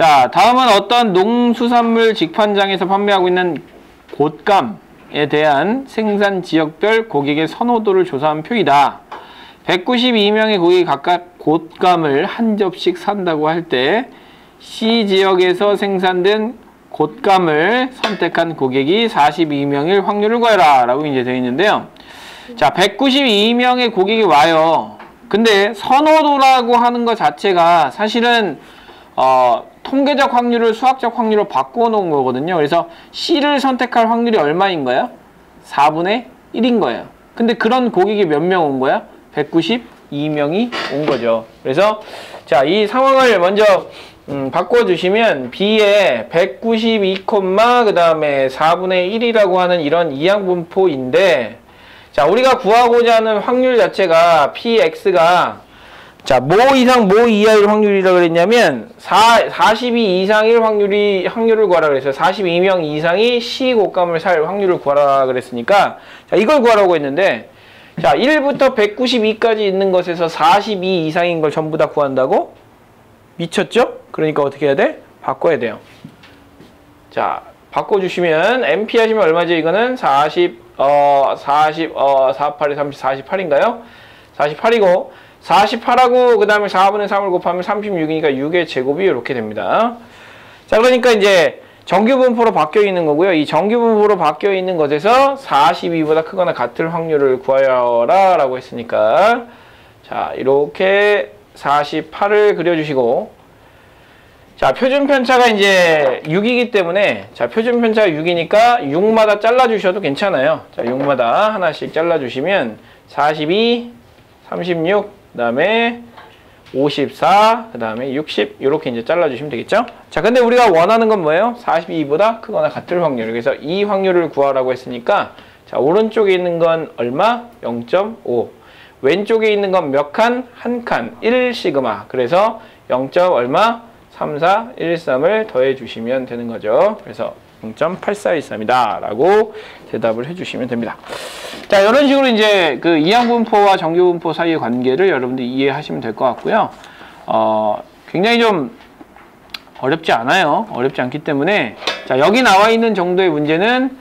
자, 다음은 어떤 농수산물 직판장에서 판매하고 있는 곶감에 대한 생산 지역별 고객의 선호도를 조사한 표이다. 192명의 고객이 각각 곶감을 한 접씩 산다고 할 때 C지역에서 생산된 곶감을 선택한 고객이 42명일 확률을 구해라 라고 이제 되어 있는데요. 자, 192명의 고객이 와요. 근데 선호도라고 하는 것 자체가 사실은 통계적 확률을 수학적 확률로 바꾸어 놓은 거거든요. 그래서 C를 선택할 확률이 얼마인 거야? 4분의 1인 거예요. 근데 그런 고객이 몇 명 온 거야? 192명이 온 거죠. 그래서 자, 이 상황을 먼저 바꿔주시면 B에 192, 그 다음에 4분의 1이라고 하는 이런 이항분포인데, 자, 우리가 구하고자 하는 확률 자체가 PX가 자, 뭐 이상 뭐 이하일 확률이라고 그랬냐면 42 이상일 확률을 구하라 그랬어요. 42명 이상이 C 곶감을 살 확률을 구하라 그랬으니까 자, 이걸 구하라고 했는데, 자, 1부터 192까지 있는 것에서 42 이상인 걸 전부 다 구한다고? 미쳤죠? 그러니까 어떻게 해야 돼? 바꿔야 돼요. 자, 바꿔주시면 MP 하시면 얼마죠? 이거는 48에 30, 48인가요? 48이고 48하고 그 다음에 4분의 3을 곱하면 36이니까 6의 제곱이 이렇게 됩니다. 자, 그러니까 이제 정규분포로 바뀌어 있는 거고요. 이 정규분포로 바뀌어 있는 것에서 42보다 크거나 같을 확률을 구하여라 라고 했으니까, 자, 이렇게 48을 그려주시고, 자, 표준편차가 이제 6이기 때문에, 자, 표준편차가 6이니까 6마다 잘라주셔도 괜찮아요. 자, 6마다 하나씩 잘라주시면 42, 36, 그 다음에 54, 그 다음에 60 이렇게 이제 잘라주시면 되겠죠? 자, 근데 우리가 원하는 건 뭐예요? 42보다 크거나 같을 확률. 그래서 이 확률을 구하라고 했으니까, 자, 오른쪽에 있는 건 얼마? 0.5. 왼쪽에 있는 건 몇 칸? 한 칸. 1시그마. 그래서 0. 얼마? 3413을 더해 주시면 되는 거죠. 그래서 0.8413이다 라고 대답을 해주시면 됩니다. 자, 이런 식으로 이제 그 이항분포와 정규분포 사이의 관계를 여러분들이 이해하시면 될 것 같고요. 굉장히 좀 어렵지 않아요. 어렵지 않기 때문에, 자, 여기 나와 있는 정도의 문제는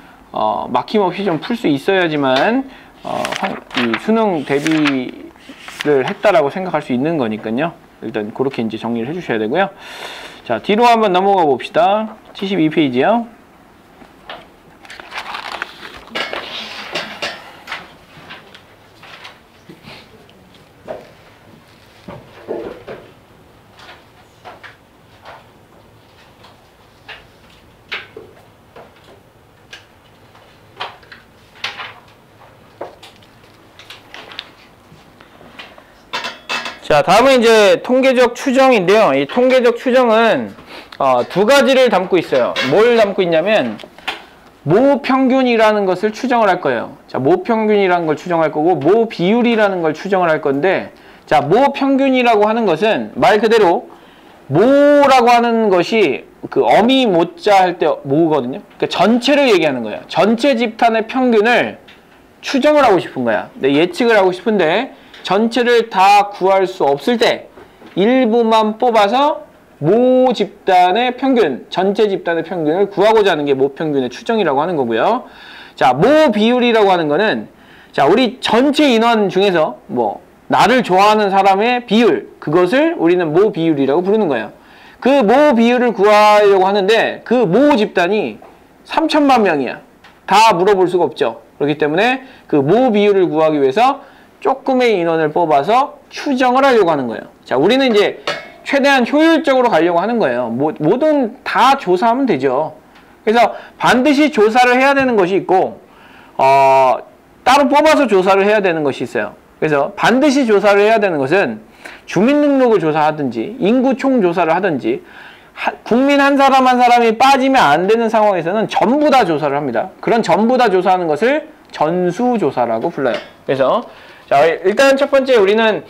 막힘없이 좀 풀 수 있어야지만 이 수능 대비를 했다라고 생각할 수 있는 거니까요. 일단 그렇게 이제 정리를 해주셔야 되고요. 자, 뒤로 한번 넘어가 봅시다. 72페이지요. 자, 다음은 이제 통계적 추정인데요. 이 통계적 추정은 두 가지를 담고 있어요. 뭘 담고 있냐면 모평균이라는 것을 추정을 할 거예요. 자, 모평균이라는 걸 추정할 거고 모비율이라는 걸 추정을 할 건데, 자, 모평균이라고 하는 것은 말 그대로 모라고 하는 것이 그 어미 모자 할 때 모거든요. 그러니까 전체를 얘기하는 거예요. 전체 집단의 평균을 추정을 하고 싶은 거야. 네, 예측을 하고 싶은데 전체를 다 구할 수 없을 때 일부만 뽑아서 모 집단의 평균, 전체 집단의 평균을 구하고자 하는 게 모평균의 추정이라고 하는 거고요. 자, 모비율이라고 하는 거는, 자, 우리 전체 인원 중에서 뭐 나를 좋아하는 사람의 비율, 그것을 우리는 모비율이라고 부르는 거예요. 그 모비율을 구하려고 하는데 그 모 집단이 3천만 명이야. 다 물어볼 수가 없죠. 그렇기 때문에 그 모비율을 구하기 위해서 조금의 인원을 뽑아서 추정을 하려고 하는 거예요. 자, 우리는 이제 최대한 효율적으로 가려고 하는 거예요. 뭐든 다 조사하면 되죠. 그래서 반드시 조사를 해야 되는 것이 있고, 따로 뽑아서 조사를 해야 되는 것이 있어요. 그래서 반드시 조사를 해야 되는 것은 주민등록을 조사하든지 인구 총조사를 하든지 국민 한 사람 한 사람이 빠지면 안 되는 상황에서는 전부 다 조사를 합니다. 그런 전부 다 조사하는 것을 전수조사라고 불러요. 그래서 자, 일단 첫 번째 우리는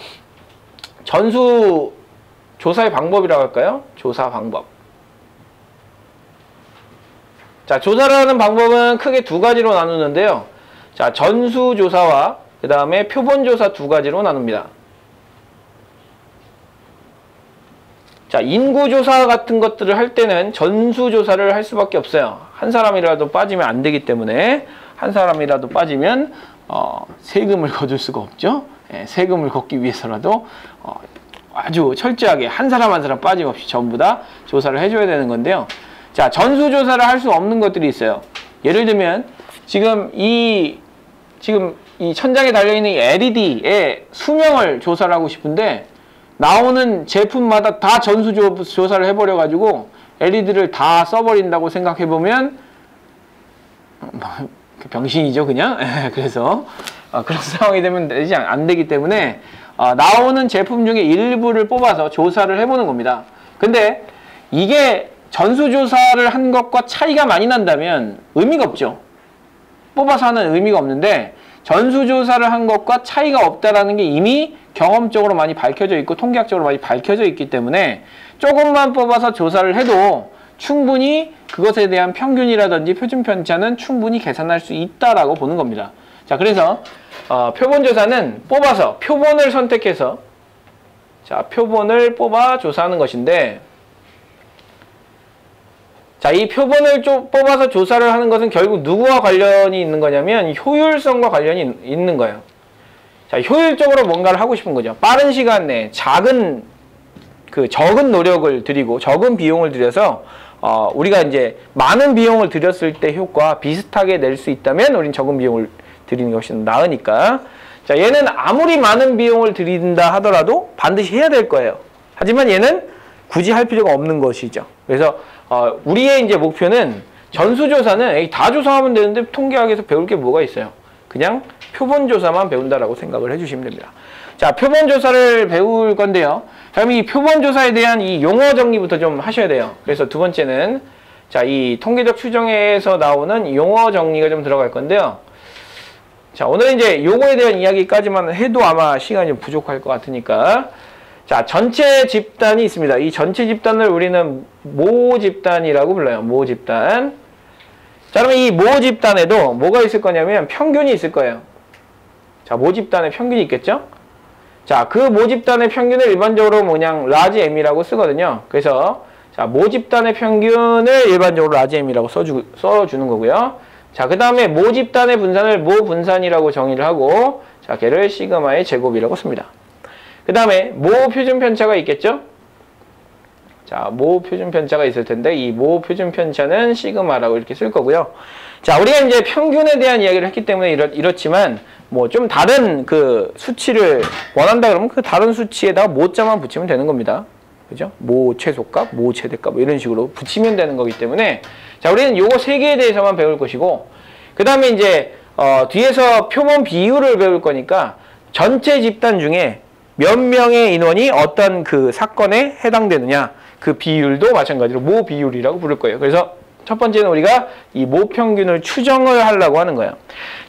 전수 조사의 방법이라고 할까요? 조사 방법. 자, 조사를 하는 방법은 크게 두 가지로 나누는데요. 자, 전수조사와 그 다음에 표본조사 두 가지로 나눕니다. 자, 인구조사 같은 것들을 할 때는 전수조사를 할 수밖에 없어요. 한 사람이라도 빠지면 안 되기 때문에 한 사람이라도 빠지면 세금을 거둘 수가 없죠. 예, 세금을 걷기 위해서라도 아주 철저하게 한 사람 한 사람 빠짐없이 전부 다 조사를 해줘야 되는 건데요. 자, 전수조사를 할 수 없는 것들이 있어요. 예를 들면 지금 이 천장에 달려있는 이 LED의 수명을 조사를 하고 싶은데 나오는 제품마다 다 전수조사를 해버려가지고 LED를 다 써버린다고 생각해보면 병신이죠, 그냥. 그래서 그런 상황이 되면 안 되기 때문에 나오는 제품 중에 일부를 뽑아서 조사를 해보는 겁니다. 근데 이게 전수조사를 한 것과 차이가 많이 난다면 의미가 없죠. 뽑아서 하는 의미가 없는데 전수조사를 한 것과 차이가 없다라는 게 이미 경험적으로 많이 밝혀져 있고 통계학적으로 많이 밝혀져 있기 때문에 조금만 뽑아서 조사를 해도 충분히 그것에 대한 평균이라든지 표준 편차는 충분히 계산할 수 있다라고 보는 겁니다. 자, 그래서 표본조사는 뽑아서 표본을 선택해서 자, 표본을 뽑아 조사하는 것인데 자, 이 표본을 뽑아서 조사를 하는 것은 결국 누구와 관련이 있는 거냐면 효율성과 관련이 있는 거예요. 자, 효율적으로 뭔가를 하고 싶은 거죠. 빠른 시간 내에 적은 노력을 들이고 적은 비용을 들여서 우리가 이제 많은 비용을 들였을 때 효과 비슷하게 낼 수 있다면 우린 적은 비용을 들이는 것이 나으니까. 자, 얘는 아무리 많은 비용을 들인다 하더라도 반드시 해야 될 거예요. 하지만 얘는 굳이 할 필요가 없는 것이죠. 그래서 우리의 이제 목표는 전수조사는 다 조사하면 되는데 통계학에서 배울 게 뭐가 있어요? 그냥 표본조사만 배운다라고 생각을 해주시면 됩니다. 자, 표본조사를 배울 건데요. 그럼 이 표본조사에 대한 이 용어 정리부터 좀 하셔야 돼요. 그래서 두 번째는 자, 이 통계적 추정에서 나오는 용어 정리가 좀 들어갈 건데요. 자, 오늘은 이제 요거에 대한 이야기까지만 해도 아마 시간이 좀 부족할 것 같으니까 자, 전체 집단이 있습니다. 이 전체 집단을 우리는 모 집단이라고 불러요. 모 집단. 자, 그러면 이 모 집단에도 뭐가 있을 거냐면 평균이 있을 거예요. 자, 모 집단에 평균이 있겠죠? 자, 그 모 집단의 평균을 일반적으로 그냥 라지 M이라고 쓰거든요. 그래서 자, 모 집단의 평균을 일반적으로 라지 M이라고 써주는 거고요. 자, 그 다음에 모 집단의 분산을 모 분산이라고 정의를 하고 자, 걔를 시그마의 제곱이라고 씁니다. 그 다음에 모 표준 편차가 있겠죠? 자, 모 표준 편차가 있을 텐데 이 모 표준 편차는 시그마라고 이렇게 쓸 거고요. 자, 우리가 이제 평균에 대한 이야기를 했기 때문에 이렇지만 뭐 좀 다른 그 수치를 원한다 그러면 그 다른 수치에다가 모자만 붙이면 되는 겁니다. 그죠? 모 최소값, 모 최대값 뭐 이런 식으로 붙이면 되는 거기 때문에 자, 우리는 요거 세 개에 대해서만 배울 것이고 그 다음에 이제 뒤에서 표본 비율을 배울 거니까 전체 집단 중에 몇 명의 인원이 어떤 그 사건에 해당되느냐 그 비율도 마찬가지로 모 비율이라고 부를 거예요. 그래서 첫 번째는 우리가 이 모 평균을 추정을 하려고 하는 거예요.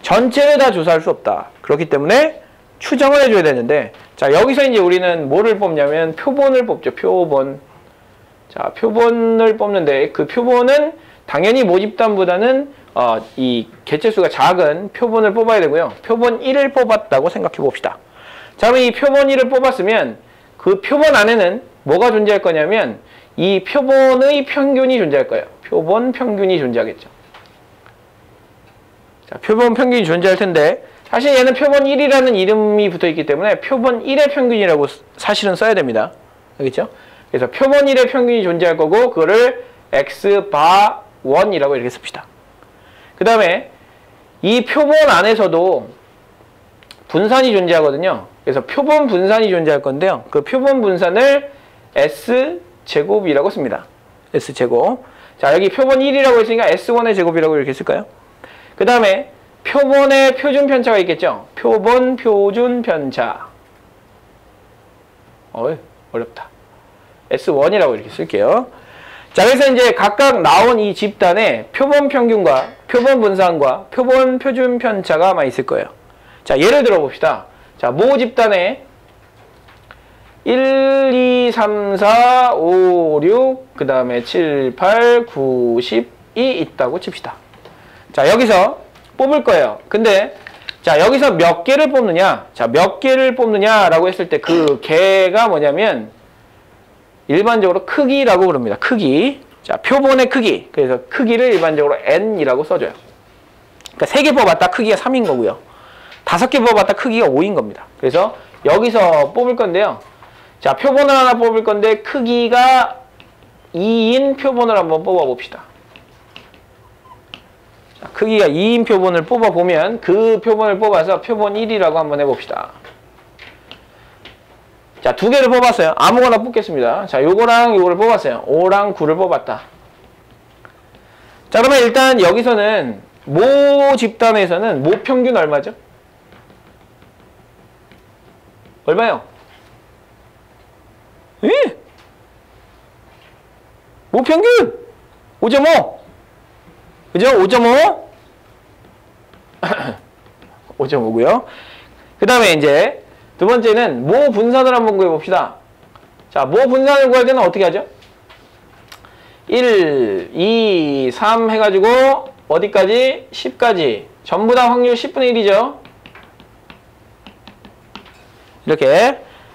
전체를 다 조사할 수 없다. 그렇기 때문에 추정을 해줘야 되는데 자, 여기서 이제 우리는 뭐를 뽑냐면 표본을 뽑죠. 표본. 자, 표본을 뽑는데 그 표본은 당연히 모 집단보다는 이 개체수가 작은 표본을 뽑아야 되고요. 표본 1을 뽑았다고 생각해 봅시다. 자, 그럼 이 표본 1을 뽑았으면 그 표본 안에는 뭐가 존재할 거냐면 이 표본의 평균이 존재할 거예요. 표본 평균이 존재하겠죠. 자, 표본 평균이 존재할 텐데 사실 얘는 표본 1이라는 이름이 붙어있기 때문에 표본 1의 평균이라고 사실은 써야 됩니다. 알겠죠? 그래서 표본 1의 평균이 존재할 거고 그거를 x바 1이라고 이렇게 씁시다. 그 다음에 이 표본 안에서도 분산이 존재하거든요. 그래서 표본 분산이 존재할 건데요. 그 표본 분산을 S제곱이라고 씁니다. S제곱. 자, 여기 표본 1이라고 했으니까 S1의 제곱이라고 이렇게 쓸까요? 그 다음에 표본의 표준 편차가 있겠죠? 표본 표준 편차. 어렵다. S1이라고 이렇게 쓸게요. 자, 그래서 이제 각각 나온 이 집단의 표본 평균과 표본 분산과 표본 표준 편차가 아마 있을 거예요. 자, 예를 들어 봅시다. 자, 모 집단에 1, 2, 3, 4, 5, 6, 그 다음에 7, 8, 9, 10이 있다고 칩시다. 자, 여기서 뽑을 거예요. 근데 자, 여기서 몇 개를 뽑느냐? 자, 몇 개를 뽑느냐라고 했을 때 그 개가 뭐냐면 일반적으로 크기라고 부릅니다. 크기. 자, 표본의 크기. 그래서 크기를 일반적으로 n이라고 써줘요. 그러니까 3개 뽑았다 크기가 3인 거고요. 5개 뽑았다 크기가 5인 겁니다. 그래서 여기서 뽑을 건데요. 자, 표본을 하나 뽑을 건데 크기가 2인 표본을 한번 뽑아봅시다. 자, 크기가 2인 표본을 뽑아보면 그 표본을 뽑아서 표본 1이라고 한번 해봅시다. 자, 2개를 뽑았어요. 아무거나 뽑겠습니다. 자, 요거랑 요거를 뽑았어요. 5랑 9를 뽑았다. 자, 그러면 일단 여기서는 모 집단에서는 모 평균 얼마죠? 얼마요? 예? 모 평균 5.5. 그죠? 5.5. 5.5고요. 그 다음에 이제 두 번째는 모 분산을 한번 구해봅시다. 자, 모 분산을 구할 때는 어떻게 하죠? 1, 2, 3 해가지고 어디까지? 10까지. 전부 다 확률 10분의 1이죠. 이렇게.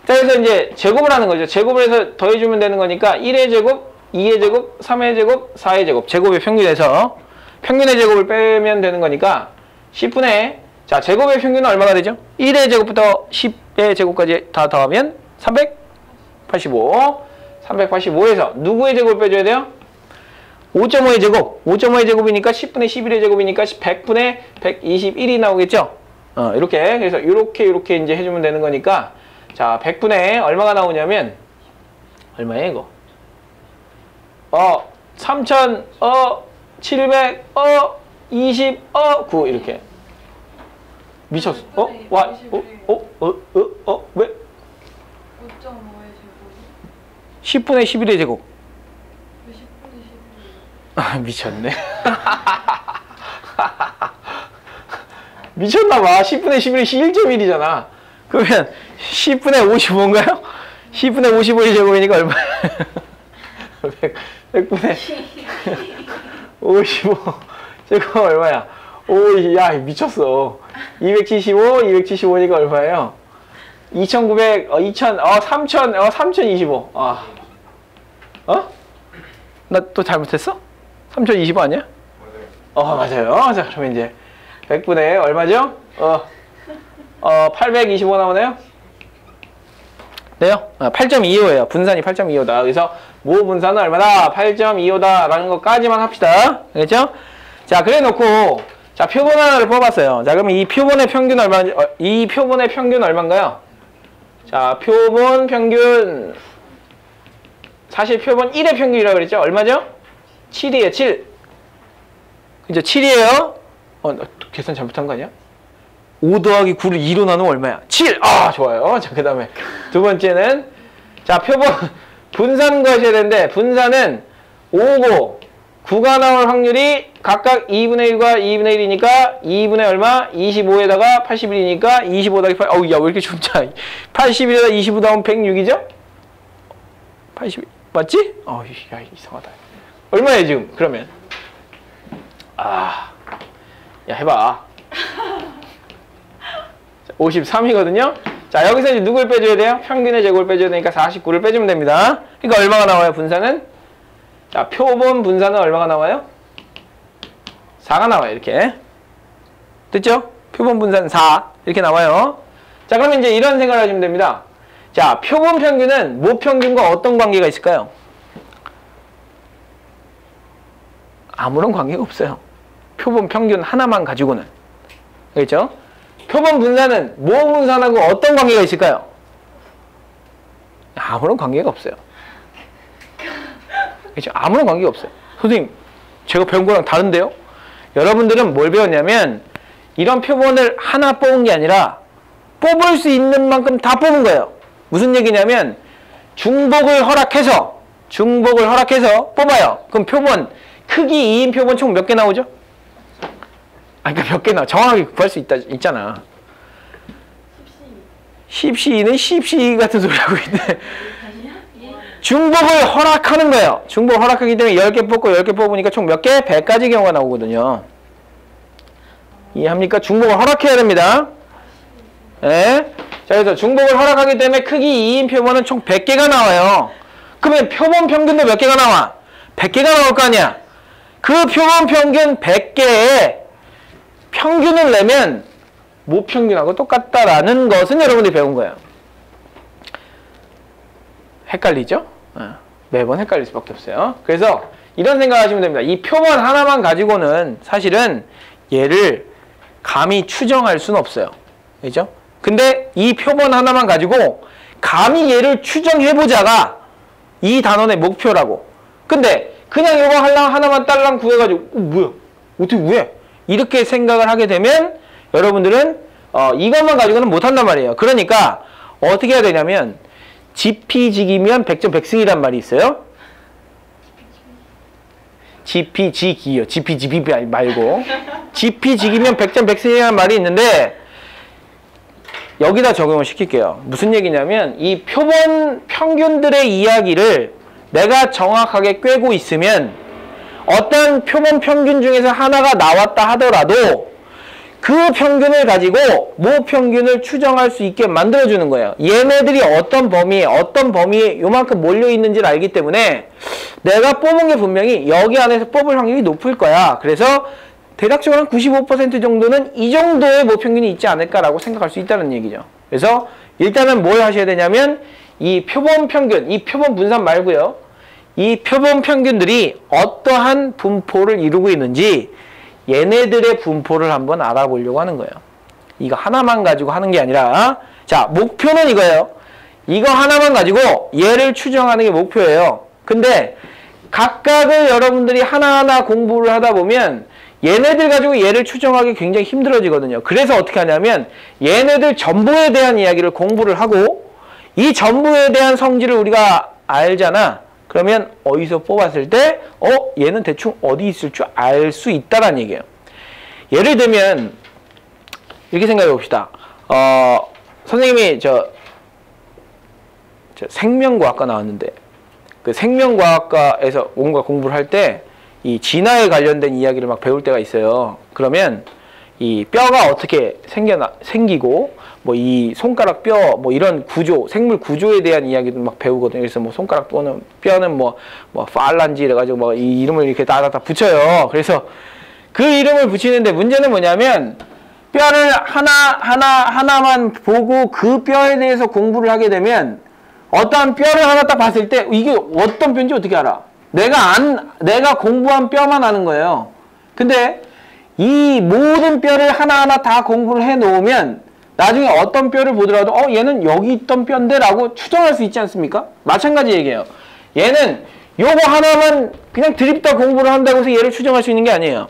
자, 그래서 이제 제곱을 하는 거죠. 제곱을 해서 더해주면 되는 거니까 1의 제곱, 2의 제곱, 3의 제곱, 4의 제곱. 제곱의 평균에서 평균의 제곱을 빼면 되는 거니까 10분의, 자, 제곱의 평균은 얼마가 되죠? 1의 제곱부터 10의 제곱까지 다 더하면 385. 385에서 누구의 제곱을 빼줘야 돼요? 5.5의 제곱. 5.5의 제곱이니까 10분의 11의 제곱이니까 100분의 121이 나오겠죠? 이렇게. 그래서 이렇게 이제 해주면 되는 거니까, 자, 100분의 얼마가 나오냐면, 얼마예요, 이거? 3,000, 700, 20, 9 이렇게. 미쳤어. 와, 왜? 5.5의 제곱. 10분의 11의 제곱. 왜 10분의 11이? 미쳤네. 미쳤나봐. 10분의 11이 1.1이잖아. 그러면 10분의 55인가요? 10분의 55의 제곱이니까 얼마야? 100분의 55 제곱 얼마야? 오, 야, 미쳤어. 275니까 얼마예요? 2900, 3025. 나 또 잘못했어? 3025 아니야? 맞아요. 자, 그러면 이제 100분의 얼마죠? 825 나오네요? 네요? 8.25예요. 분산이 8.25다. 그래서 모 분산은 얼마다? 8.25다 라는 것까지만 합시다. 알겠죠? 자, 그래 놓고, 자, 표본 하나를 뽑았어요. 자, 그러면 이 표본의 평균 얼마인가요? 자, 표본 평균, 사실 표본 1의 평균이라고 그랬죠? 얼마죠? 7이에요, 7. 그죠? 7이에요? 계산 잘못한 거 아니야? 5 더하기 9를 2로 나누면 얼마야? 7! 좋아요. 자, 그 다음에 두 번째는, 자, 표본, 분산 구하셔야 되는데, 분산은 5고, 9가 나올 확률이 각각 2분의 1과 2분의 1이니까 2분의 얼마? 25에다가 81이니까 25 더하기 8. 야, 왜 이렇게 좁자? 81에다 25 나오면 106이죠? 82. 맞지? 야, 이상하다. 얼마예요, 지금? 그러면? 야, 해봐. 53이거든요? 자, 여기서 이제 누굴 빼줘야 돼요? 평균의 제곱을 빼줘야 되니까 49를 빼주면 됩니다. 그러니까 얼마가 나와요, 분산은? 자, 표본 분산은 얼마가 나와요? 4가 나와요, 이렇게. 됐죠? 표본 분산 4. 이렇게 나와요. 자, 그러면 이제 이런 생각을 하시면 됩니다. 자, 표본 평균은 모 평균과 어떤 관계가 있을까요? 아무런 관계가 없어요. 표본 평균 하나만 가지고는. 알겠죠? 표본 분산은 모 분산하고 어떤 관계가 있을까요? 아무런 관계가 없어요. 그렇죠? 아무런 관계가 없어요. 선생님, 제가 배운 거랑 다른데요? 여러분들은 뭘 배웠냐면 이런 표본을 하나 뽑은 게 아니라 뽑을 수 있는 만큼 다 뽑은 거예요. 무슨 얘기냐면 중복을 허락해서 뽑아요. 그럼 표본 크기 2인 표본 총 몇 개 나오죠? 그러니까 몇 개 나와? 정확하게 구할 수 있잖아. 10시는 10시 같은 소리 하고 있는데 중복을 허락하는 거예요. 중복 허락하기 때문에 10개 뽑고 10개 뽑으니까 총 몇 개? 100가지 경우가 나오거든요. 이해합니까? 중복을 허락해야 됩니다. 네? 자, 그래서 중복을 허락하기 때문에 크기 2인 표본은 총 100개가 나와요. 그러면 표본 평균도 몇 개가 나와? 100개가 나올 거 아니야. 그 표본 평균 100개의 평균을 내면 모평균하고 똑같다라는 것은 여러분들이 배운 거예요. 헷갈리죠? 매번 헷갈릴 수밖에 없어요. 그래서 이런 생각하시면 됩니다. 이 표본 하나만 가지고는 사실은 얘를 감히 추정할 수는 없어요. 그죠? 근데 이 표본 하나만 가지고 감히 얘를 추정해보자가 이 단원의 목표라고. 근데 그냥 이거 하나만 딸랑 구해가지고 뭐야? 어떻게 구해? 이렇게 생각을 하게 되면 여러분들은 이것만 가지고는 못한단 말이에요. 그러니까 어떻게 해야 되냐면 지피지기면 100점 100승이란 말이 있어요. 지피지기요. 지피지기 말고 지피지기면 100점 100승이라는 말이 있는데 여기다 적용을 시킬게요. 무슨 얘기냐면 이 표본 평균들의 이야기를 내가 정확하게 꿰고 있으면 어떤 표본 평균 중에서 하나가 나왔다 하더라도 그 평균을 가지고 모평균을 추정할 수 있게 만들어주는 거예요. 얘네들이 어떤 범위에 요만큼 몰려있는지를 알기 때문에 내가 뽑은 게 분명히 여기 안에서 뽑을 확률이 높을 거야. 그래서 대략적으로 한 95% 정도는 이 정도의 모평균이 있지 않을까라고 생각할 수 있다는 얘기죠. 그래서 일단은 뭘 하셔야 되냐면 이 표본 평균, 이 표본 분산 말고요. 이 표본 평균들이 어떠한 분포를 이루고 있는지 얘네들의 분포를 한번 알아보려고 하는 거예요. 이거 하나만 가지고 하는 게 아니라 자, 목표는 이거예요. 이거 하나만 가지고 얘를 추정하는 게 목표예요. 근데 각각을 여러분들이 하나하나 공부를 하다 보면 얘네들 가지고 얘를 추정하기 굉장히 힘들어지거든요. 그래서 어떻게 하냐면 얘네들 전부에 대한 이야기를 공부를 하고 이 전부에 대한 성질을 우리가 알잖아. 그러면 어디서 뽑았을 때 얘는 대충 어디 있을 줄 알 수 있다라는 얘기예요. 예를 들면 이렇게 생각해 봅시다. 선생님이 저 생명과학과 나왔는데 그 생명과학과에서 뭔가 공부를 할 때 이 진화에 관련된 이야기를 막 배울 때가 있어요. 그러면 이 뼈가 어떻게 생기고 뭐 이 손가락 뼈 뭐 이런 구조, 생물 구조에 대한 이야기도 막 배우거든요. 그래서 뭐 손가락 뼈는 뭐 팔란지 이래가지고 뭐 이 이름을 이렇게 다 붙여요. 그래서 그 이름을 붙이는데 문제는 뭐냐면 뼈를 하나만 보고 그 뼈에 대해서 공부를 하게 되면 어떠한 뼈를 하나 딱 봤을 때 이게 어떤 뼈인지 어떻게 알아? 내가 공부한 뼈만 아는 거예요. 근데 이 모든 뼈를 하나하나 다 공부를 해 놓으면 나중에 어떤 뼈를 보더라도 얘는 여기 있던 뼈인데 라고 추정할 수 있지 않습니까? 마찬가지 얘기예요. 얘는 요거 하나만 그냥 드립다 공부를 한다고 해서 얘를 추정할 수 있는 게 아니에요.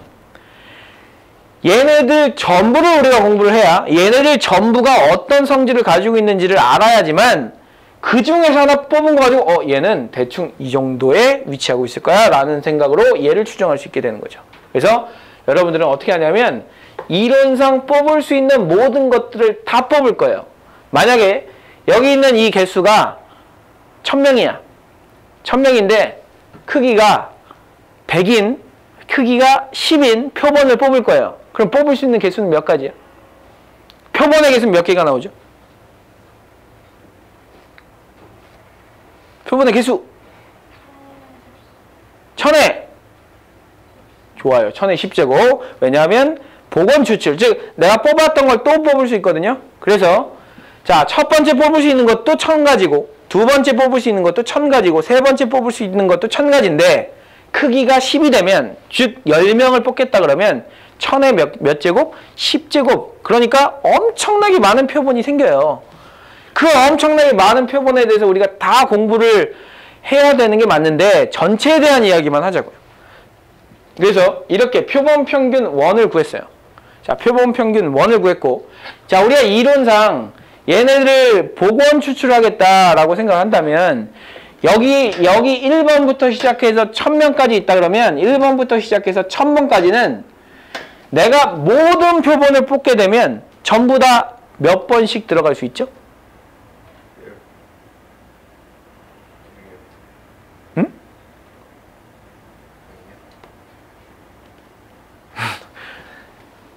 얘네들 전부를 우리가 공부를 해야 얘네들 전부가 어떤 성질을 가지고 있는지를 알아야지만 그 중에서 하나 뽑은 거 가지고 얘는 대충 이 정도에 위치하고 있을 거야 라는 생각으로 얘를 추정할 수 있게 되는 거죠. 그래서 여러분들은 어떻게 하냐면 이론상 뽑을 수 있는 모든 것들을 다 뽑을 거예요. 만약에 여기 있는 이 개수가 1000명이야. 1000명인데 크기가 100인, 크기가 10인 표본을 뽑을 거예요. 그럼 뽑을 수 있는 개수는 몇 가지야? 표본의 개수는 몇 개가 나오죠? 표본의 개수 1000에 좋아요. 1000에 10제곱. 왜냐하면 복원 추출, 즉 내가 뽑았던 걸 또 뽑을 수 있거든요. 그래서 자, 첫 번째 뽑을 수 있는 것도 1000가지고 두 번째 뽑을 수 있는 것도 1000가지고 세 번째 뽑을 수 있는 것도 1000가지인데 크기가 10이 되면, 즉 10명을 뽑겠다 그러면 1000에 몇 제곱? 10제곱. 그러니까 엄청나게 많은 표본이 생겨요. 그 엄청나게 많은 표본에 대해서 우리가 다 공부를 해야 되는 게 맞는데 전체에 대한 이야기만 하자고요. 그래서 이렇게 표본 평균 1을 구했어요. 자, 표본 평균 1을 구했고, 자, 우리가 이론상 얘네들을 복원 추출하겠다라고 생각한다면 여기 1번부터 시작해서 1000명까지 있다 그러면 1번부터 시작해서 1000번까지는 내가 모든 표본을 뽑게 되면 전부 다 몇 번씩 들어갈 수 있죠? 응?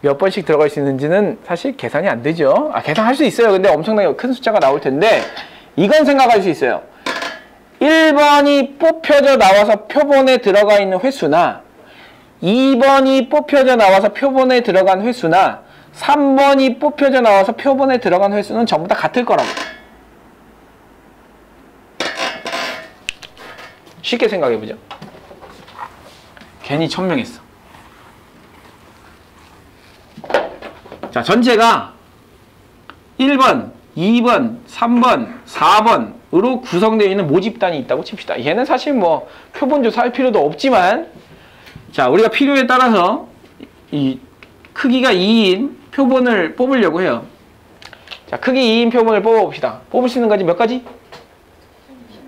몇 번씩 들어갈 수 있는지는 사실 계산이 안 되죠. 계산할 수 있어요. 근데 엄청나게 큰 숫자가 나올 텐데 이건 생각할 수 있어요. 1번이 뽑혀져 나와서 표본에 들어가 있는 횟수나 2번이 뽑혀져 나와서 표본에 들어간 횟수나 3번이 뽑혀져 나와서 표본에 들어간 횟수는 전부 다 같을 거라고. 쉽게 생각해보죠. 괜히 천명했어. 자, 전체가 1번, 2번, 3번, 4번으로 구성되어 있는 모집단이 있다고 칩시다. 얘는 사실 뭐 표본조사 할 필요도 없지만, 자, 우리가 필요에 따라서 이 크기가 2인 표본을 뽑으려고 해요. 자, 크기 2인 표본을 뽑아봅시다. 뽑을 수 있는 가지 몇 가지?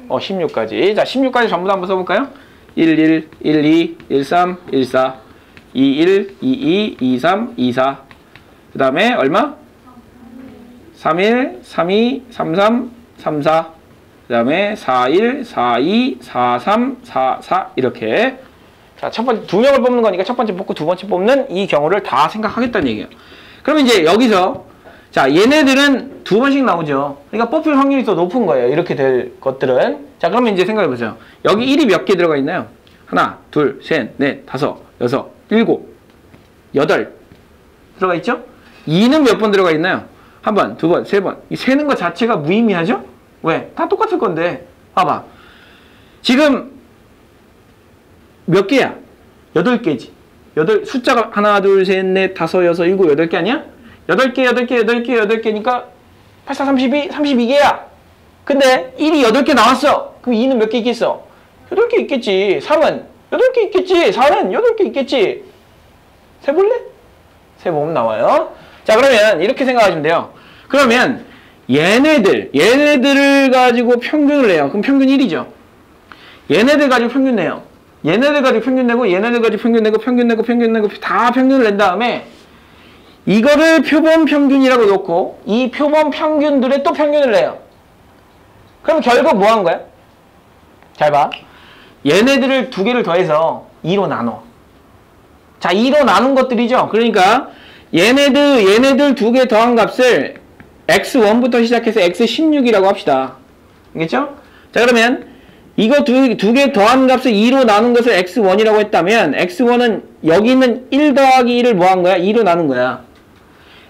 16가지. 자, 16가지 전부 다 한번 써볼까요? 11, 12, 13, 14, 21, 22, 23, 24. 그 다음에 얼마? 31, 32, 33, 34. 그 다음에 41, 42, 43, 44. 이렇게. 자, 첫 번째, 2명을 뽑는 거니까 첫 번째 뽑고 두 번째 뽑는 이 경우를 다 생각하겠다는 얘기예요. 그러면 이제 여기서, 자, 얘네들은 2번씩 나오죠. 그러니까 뽑힐 확률이 더 높은 거예요. 이렇게 될 것들은. 자, 그러면 이제 생각해 보세요. 여기 1이 몇 개 들어가 있나요? 하나, 둘, 셋, 넷, 다섯, 여섯, 일곱, 여덟. 들어가 있죠? 2는 몇 번 들어가 있나요? 한 번, 두 번, 세 번. 이 세는 것 자체가 무의미하죠? 왜? 다 똑같을 건데. 봐봐. 지금 몇 개야? 8개지. 숫자가 하나, 둘, 셋, 넷, 다섯, 여섯, 일곱, 8개 아니야? 8개, 8개, 8개, 8개니까 8, 4, 32, 32개야. 근데 1이 8개 나왔어. 그럼 2는 몇 개 있겠어? 8개 있겠지. 3은 8개 있겠지. 4는 8개 있겠지. 세볼래? 세보면 나와요. 자, 그러면 이렇게 생각하시면 돼요. 그러면 얘네들을 가지고 평균을 내요. 그럼 평균 1이죠. 얘네들 가지고 평균 내요. 얘네들 가지고 평균 내고, 얘네들 가지고 평균 내고, 평균 내고, 평균 내고, 다 평균을 낸 다음에 이거를 표본 평균이라고 놓고 이 표본 평균들의 또 평균을 내요. 그럼 결국 뭐 한 거야? 잘 봐. 얘네들을 2개를 더해서 2로 나눠. 자, 2로 나눈 것들이죠. 그러니까 얘네들 2개 더한 값을 x1부터 시작해서 x16이라고 합시다. 알겠죠? 자, 그러면 이거 두 개 더한 값을 2로 나눈 것을 x1이라고 했다면 x1은 여기 있는 1 더하기 1을 뭐 한 거야? 2로 나눈 거야.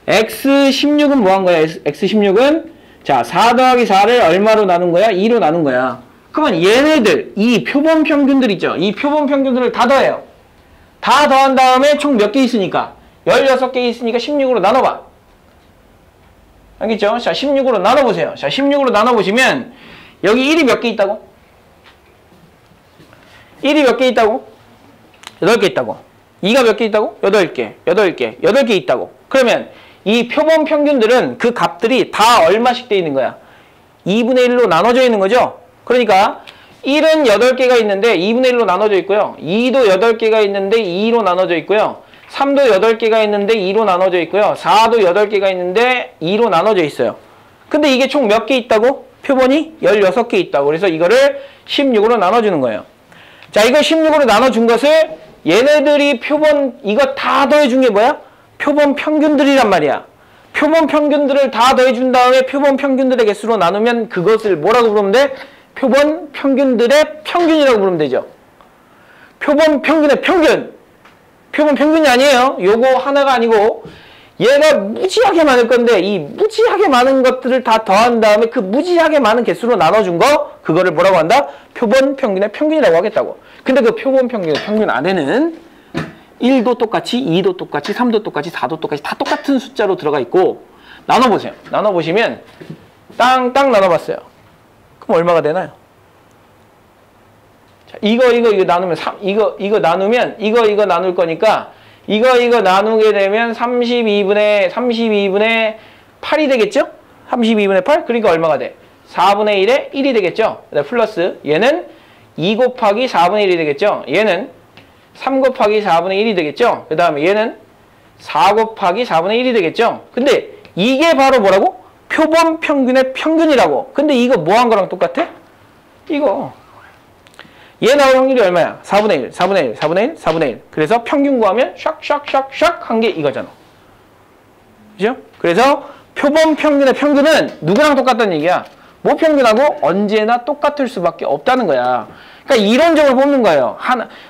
x16은 뭐 한 거야? x16은 자, 4 더하기 4를 얼마로 나눈 거야? 2로 나눈 거야. 그러면 얘네들, 이 표본 평균들 있죠? 이 표본 평균들을 다 더해요. 다 더한 다음에 총 몇 개 있으니까? 16개 있으니까 16으로 나눠봐. 알겠죠? 자, 16으로 나눠보세요. 자, 16으로 나눠보시면 여기 1이 몇 개 있다고? 1이 몇 개 있다고? 8개 있다고. 2가 몇 개 있다고? 8개 있다고. 그러면 이 표본 평균들은 그 값들이 다 얼마씩 돼 있는 거야? 2분의 1로 나눠져 있는 거죠? 그러니까 1은 8개가 있는데 2분의 1로 나눠져 있고요. 2도 8개가 있는데 2로 나눠져 있고요. 3도 8개가 있는데 2로 나눠져 있고요. 4도 8개가 있는데 2로 나눠져 있어요. 근데 이게 총 몇 개 있다고? 표본이 16개 있다고. 그래서 이거를 16으로 나눠주는 거예요. 자, 이걸 16으로 나눠준 것을 얘네들이 표본, 이거 다 더해준 게 뭐야? 표본 평균들이란 말이야. 표본 평균들을 다 더해준 다음에 표본 평균들의 개수로 나누면 그것을 뭐라고 부르면 돼? 표본 평균들의 평균이라고 부르면 되죠. 표본 평균의 평균. 표본 평균이 아니에요. 요거 하나가 아니고 얘가 무지하게 많을 건데 이 무지하게 많은 것들을 다 더한 다음에 그 무지하게 많은 개수로 나눠준 거 그거를 뭐라고 한다? 표본 평균의 평균이라고 하겠다고. 근데 그 표본 평균의 평균 안에는 1도 똑같이, 2도 똑같이, 3도 똑같이, 4도 똑같이 다 똑같은 숫자로 들어가 있고 나눠보세요. 나눠보시면 땅땅 나눠봤어요. 그럼 얼마가 되나요? 자, 이거 나누면 이거 나누면 이거 나눌 거니까 이거 나누게 되면 32분의 8이 되겠죠? 32분의 8? 그러니까 얼마가 돼? 4분의 1에 1이 되겠죠? 플러스 얘는 2 곱하기 4분의 1이 되겠죠? 얘는 3 곱하기 4분의 1이 되겠죠? 그 다음에 얘는 4 곱하기 4분의 1이 되겠죠? 근데 이게 바로 뭐라고? 표본 평균의 평균이라고. 근데 이거 뭐 한 거랑 똑같아? 이거. 얘 나올 확률이 얼마야? 4분의 1, 4분의 1, 4분의 1, 4분의 1. 그래서 평균 구하면 샥샥샥샥 한 게 이거잖아. 그죠? 그래서 표본 평균의 평균은 누구랑 똑같다는 얘기야? 모평균하고 언제나 똑같을 수밖에 없다는 거야. 그러니까 이론적으로 뽑는 거예요.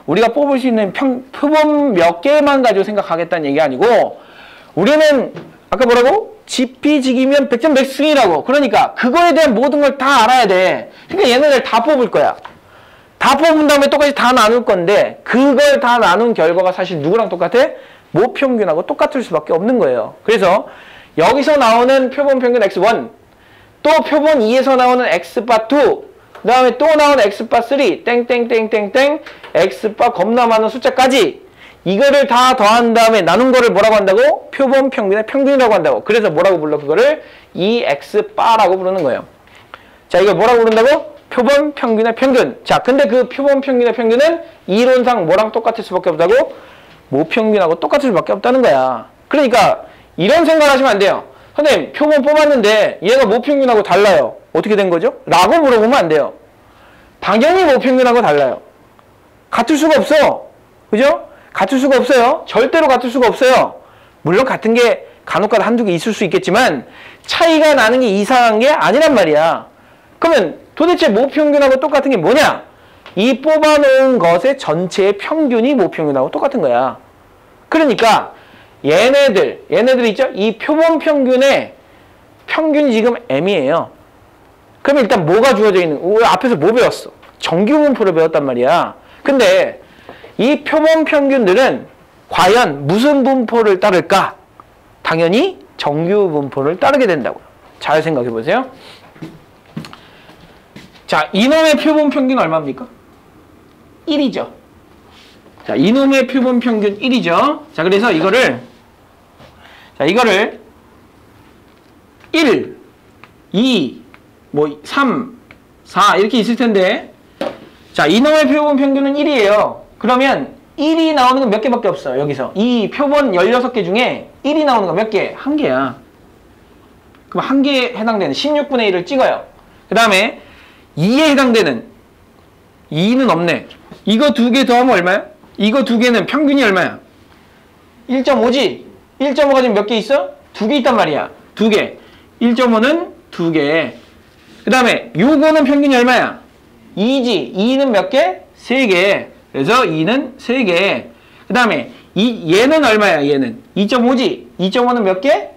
우리가 뽑을 수 있는 표본 몇 개만 가지고 생각하겠다는 얘기 아니고 우리는 아까 뭐라고? 지피지기면 100점 백승이라고. 그러니까 그거에 대한 모든 걸 다 알아야 돼. 그러니까 얘네들 다 뽑을 거야. 다 뽑은 다음에 똑같이 다 나눌 건데 그걸 다 나눈 결과가 사실 누구랑 똑같아? 모평균하고 똑같을 수밖에 없는 거예요. 그래서 여기서 나오는 표본 평균 x1 또 표본 2에서 나오는 x바 2 그 다음에 또 나오는 x바 3 땡땡땡땡땡 x바 겁나 많은 숫자까지 이거를 다 더한 다음에 나눈 거를 뭐라고 한다고? 표본 평균의 평균이라고 한다고. 그래서 뭐라고 불러? 그거를 2x바라고 부르는 거예요. 자, 이걸 뭐라고 부른다고? 표본 평균의 평균. 자, 근데 그 표본 평균의 평균은 이론상 뭐랑 똑같을 수밖에 없다고? 모평균하고 똑같을 수밖에 없다는 거야. 그러니까 이런 생각을 하시면 안 돼요. 선생님, 표본 뽑았는데 얘가 모평균하고 달라요. 어떻게 된 거죠? 라고 물어보면 안 돼요. 당연히 모평균하고 달라요. 같을 수가 없어. 그죠? 같을 수가 없어요. 절대로 같을 수가 없어요. 물론 같은 게 간혹가다 한두 개 있을 수 있겠지만 차이가 나는 게 이상한 게 아니란 말이야. 그러면 도대체 모평균하고 똑같은 게 뭐냐? 이 뽑아놓은 것의 전체의 평균이 모평균하고 똑같은 거야. 그러니까 얘네들 있죠? 이 표본 평균의 평균이 지금 m이에요. 그러면 일단 뭐가 주어져 있는, 우리 앞에서 뭐 배웠어? 정규분포를 배웠단 말이야. 근데 이 표본 평균들은 과연 무슨 분포를 따를까? 당연히 정규분포를 따르게 된다고요. 잘 생각해 보세요. 자, 이놈의 표본 평균 얼마입니까? 1이죠. 자, 이놈의 표본 평균 1이죠. 자, 그래서 이거를 1, 2, 3, 4 이렇게 있을 텐데 자, 이놈의 표본 평균은 1이에요. 그러면 1이 나오는 건 몇 개밖에 없어요. 여기서 이 표본 16개 중에 1이 나오는 건 몇 개? 한 개야. 그럼 한 개에 해당되는 16분의 1을 찍어요. 그 다음에 2에 해당되는 2는 없네. 이거 두 개 더하면 얼마야? 이거 두 개는 평균이 얼마야? 1.5지? 1.5가 지금 몇 개 있어? 두 개 있단 말이야. 두 개. 1.5는 두 개. 그 다음에 요거는 평균이 얼마야? 2지? 2는 몇 개? 3개. 그래서 2는 3개. 그 다음에 얘는 얼마야? 얘는 2.5지? 2.5는 몇 개?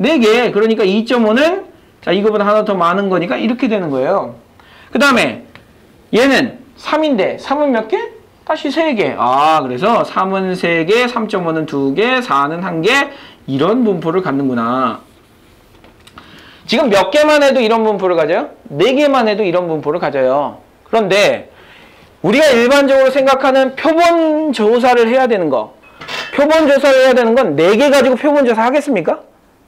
4개. 그러니까 2.5는 자, 이거보다 하나 더 많은 거니까 이렇게 되는 거예요. 그 다음에 얘는 3인데 3은 몇 개? 다시 3개. 아, 그래서 3은 3개, 3.5는 2개, 4는 1개 이런 분포를 갖는구나. 지금 몇 개만 해도 이런 분포를 가져요? 4개만 해도 이런 분포를 가져요. 그런데 우리가 일반적으로 생각하는 표본 조사를 해야 되는 거, 표본 조사를 해야 되는 건 4개 가지고 표본 조사 하겠습니까?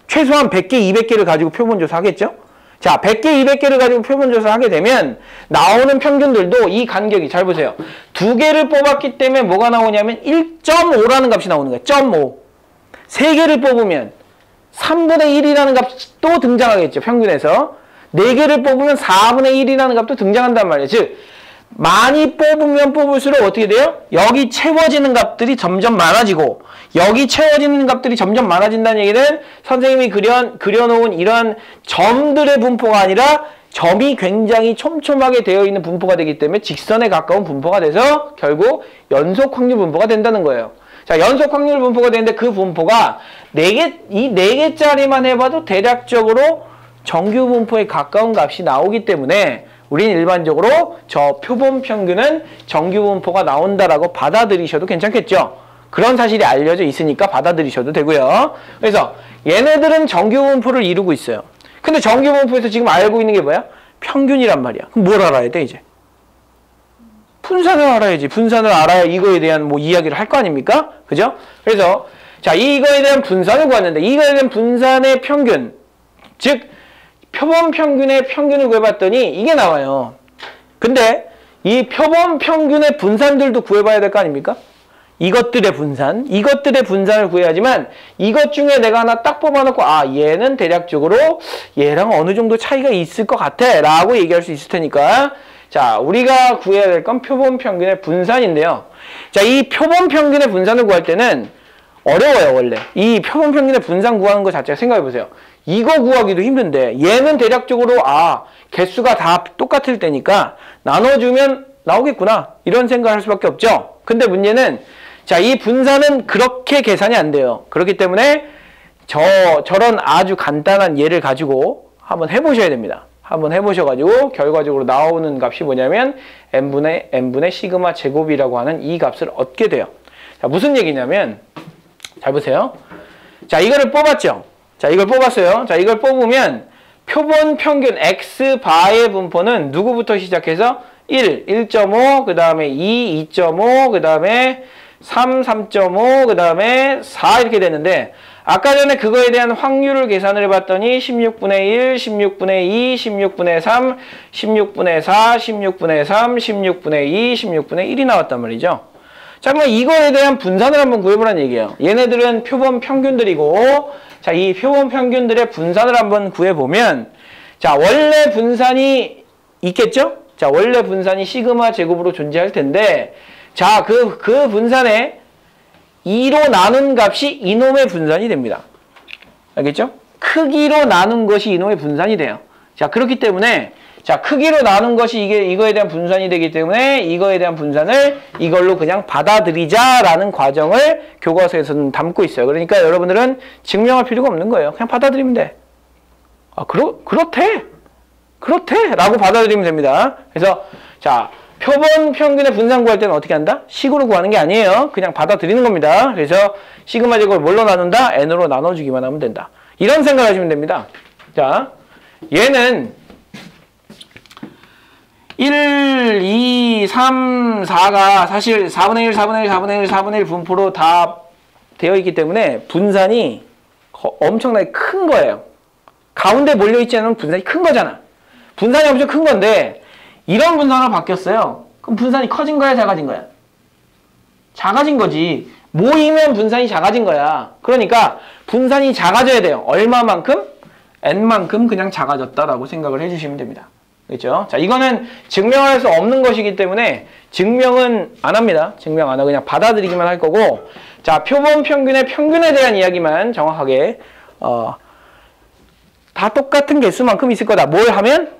최소한 100개, 200개를 가지고 표본 조사 하겠죠? 자, 100개, 200개를 가지고 표본 조사 하게 되면 나오는 평균들도 이 간격이, 잘 보세요. 2개를 뽑았기 때문에 뭐가 나오냐면 1.5라는 값이 나오는 거예요. 0.5. 3개를 뽑으면 3분의 1이라는 값이 또 등장하겠죠. 평균에서. 4개를 뽑으면 4분의 1이라는 값도 등장한단 말이에요. 즉, 많이 뽑으면 뽑을수록 어떻게 돼요? 여기 채워지는 값들이 점점 많아지고 여기 채워지는 값들이 점점 많아진다는 얘기는 선생님이 그려놓은 이런 점들의 분포가 아니라 점이 굉장히 촘촘하게 되어 있는 분포가 되기 때문에 직선에 가까운 분포가 돼서 결국 연속 확률 분포가 된다는 거예요. 자, 연속 확률 분포가 되는데 그 분포가 이 4개짜리만 해봐도 대략적으로 정규 분포에 가까운 값이 나오기 때문에 우리는 일반적으로 저 표본 평균은 정규 분포가 나온다라고 받아들이셔도 괜찮겠죠. 그런 사실이 알려져 있으니까 받아들이셔도 되고요. 그래서 얘네들은 정규 분포를 이루고 있어요. 근데 정규 분포에서 지금 알고 있는 게 뭐야? 평균이란 말이야. 그럼 뭘 알아야 돼 이제? 분산을 알아야지. 분산을 알아야 이거에 대한 뭐 이야기를 할 거 아닙니까? 그죠? 그래서 자, 이거에 대한 분산을 구했는데 이거에 대한 분산의 평균, 즉 표본 평균의 평균을 구해봤더니 이게 나와요. 근데 이 표본 평균의 분산들도 구해봐야 될 거 아닙니까? 이것들의 분산을 구해야지만 이것 중에 내가 하나 딱 뽑아놓고 아, 얘는 대략적으로 얘랑 어느 정도 차이가 있을 것 같아 라고 얘기할 수 있을 테니까 자, 우리가 구해야 될 건 표본 평균의 분산인데요. 자, 이 표본 평균의 분산을 구할 때는 어려워요, 원래. 이 표본 평균의 분산 구하는 것 자체가 생각해보세요. 이거 구하기도 힘든데 얘는 대략적으로 개수가 다 똑같을 때니까 나눠주면 나오겠구나 이런 생각을 할 수밖에 없죠. 근데 문제는 자, 이 분산은 그렇게 계산이 안 돼요. 그렇기 때문에 저런 아주 간단한 예를 가지고 한번 해보셔야 됩니다. 한번 해보셔가지고 결과적으로 나오는 값이 뭐냐면 n분의 시그마 제곱이라고 하는 이 값을 얻게 돼요. 자, 무슨 얘기냐면 잘 보세요. 자, 이거를 뽑았죠. 자, 이걸 뽑았어요. 자, 이걸 뽑으면 표본 평균 x바의 분포는 누구부터 시작해서 1, 1.5, 그 다음에 2, 2.5, 그 다음에 3, 3.5, 그 다음에 4 이렇게 되는데 아까 전에 그거에 대한 확률을 계산을 해봤더니 16분의 1, 16분의 2, 16분의 3, 16분의 4, 16분의 3, 16분의 2, 16분의 1이 나왔단 말이죠. 자, 그럼 이거에 대한 분산을 한번 구해보라는 얘기예요. 얘네들은 표본 평균들이고 자, 이 표본 평균들의 분산을 한번 구해보면 자, 원래 분산이 있겠죠? 자, 원래 분산이 시그마 제곱으로 존재할 텐데 자, 그 분산에 2로 나눈 값이 이놈의 분산이 됩니다. 알겠죠? 크기로 나눈 것이 이놈의 분산이 돼요. 자, 그렇기 때문에 자, 크기로 나눈 것이 이거에 대한 분산이 되기 때문에 이거에 대한 분산을 이걸로 그냥 받아들이자라는 과정을 교과서에서는 담고 있어요. 그러니까 여러분들은 증명할 필요가 없는 거예요. 그냥 받아들이면 돼. 그렇대. 라고 받아들이면 됩니다. 그래서 자, 표본 평균의 분산 구할 때는 어떻게 한다? 식으로 구하는 게 아니에요. 그냥 받아들이는 겁니다. 그래서 시그마 제곱을 뭘로 나눈다? n으로 나눠주기만 하면 된다. 이런 생각하시면 됩니다. 자, 얘는 1, 2, 3, 4가 사실 4분의 1, 4분의 1, 4분의 1, 4분의 1 분포로 다 되어 있기 때문에 분산이 엄청나게 큰 거예요. 가운데 몰려있지 않으면 분산이 큰 거잖아. 분산이 엄청 큰 건데 이런 분산으로 바뀌었어요. 그럼 분산이 커진 거야, 작아진 거야? 작아진 거지. 모이면 분산이 작아진 거야. 그러니까 분산이 작아져야 돼요. 얼마만큼? n만큼 그냥 작아졌다라고 생각을 해주시면 됩니다. 그렇죠? 자, 이거는 증명할 수 없는 것이기 때문에 증명은 안 합니다. 증명 안 하고 그냥 받아들이기만 할 거고 자, 표본 평균의 평균에 대한 이야기만 정확하게 다 똑같은 개수만큼 있을 거다. 뭘 하면?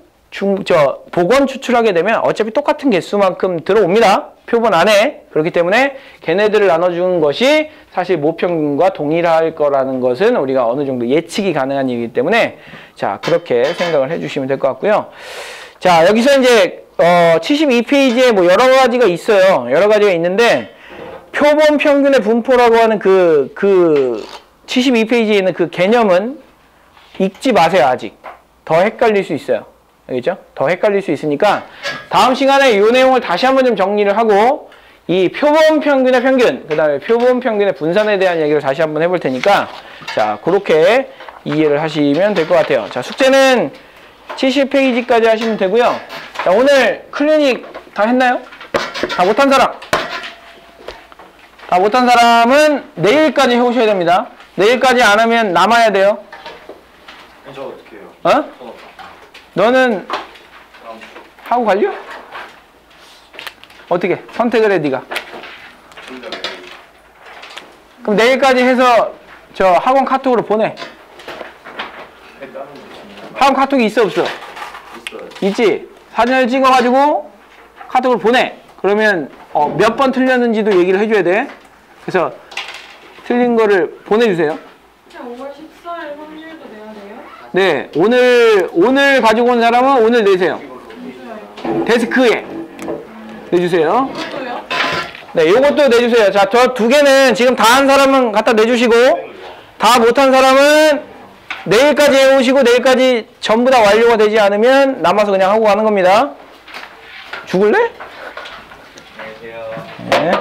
복원 추출하게 되면 어차피 똑같은 개수만큼 들어옵니다. 표본 안에. 그렇기 때문에 걔네들을 나눠주는 것이 사실 모평균과 동일할 거라는 것은 우리가 어느 정도 예측이 가능한 얘기이기 때문에 자, 그렇게 생각을 해주시면 될 것 같고요. 자, 여기서 이제 72페이지에 뭐 여러 가지가 있어요. 여러 가지가 있는데 표본 평균의 분포라고 하는 그 72페이지에 있는 그 개념은 읽지 마세요. 아직. 더 헷갈릴 수 있어요. 알겠죠? 더 헷갈릴 수 있으니까 다음 시간에 이 내용을 다시 한번 좀 정리를 하고 이 표본 평균의 평균, 그 다음에 표본 평균의 분산에 대한 얘기를 다시 한번 해볼 테니까 자, 그렇게 이해를 하시면 될 것 같아요. 자, 숙제는 70페이지까지 하시면 되고요. 자, 오늘 클리닉 다 했나요? 다 못한 사람? 다 못한 사람은 내일까지 해오셔야 됩니다. 내일까지 안 하면 남아야 돼요. 저 어떻게 해요? 너는 하고 갈려? 어떻게? 선택을 해, 네가. 그럼 내일까지 해서 저 학원 카톡으로 보내. 학원 카톡이 있어, 없어? 있지? 사진을 찍어가지고 카톡으로 보내. 그러면 몇 번 틀렸는지도 얘기를 해줘야 돼. 그래서 틀린 거를 보내주세요. 5월 14일 확률도 내야 돼요? 네, 오늘 가지고 온 사람은 오늘 내세요. 데스크에 내주세요. 이것도요? 네, 요것도 내주세요. 자, 저 두 개는 지금 다 한 사람은 갖다 내주시고 다 못한 사람은 내일까지 해오시고 내일까지 전부 다 완료가 되지 않으면 남아서 그냥 하고 가는 겁니다. 죽을래? 안녕하세요. 네.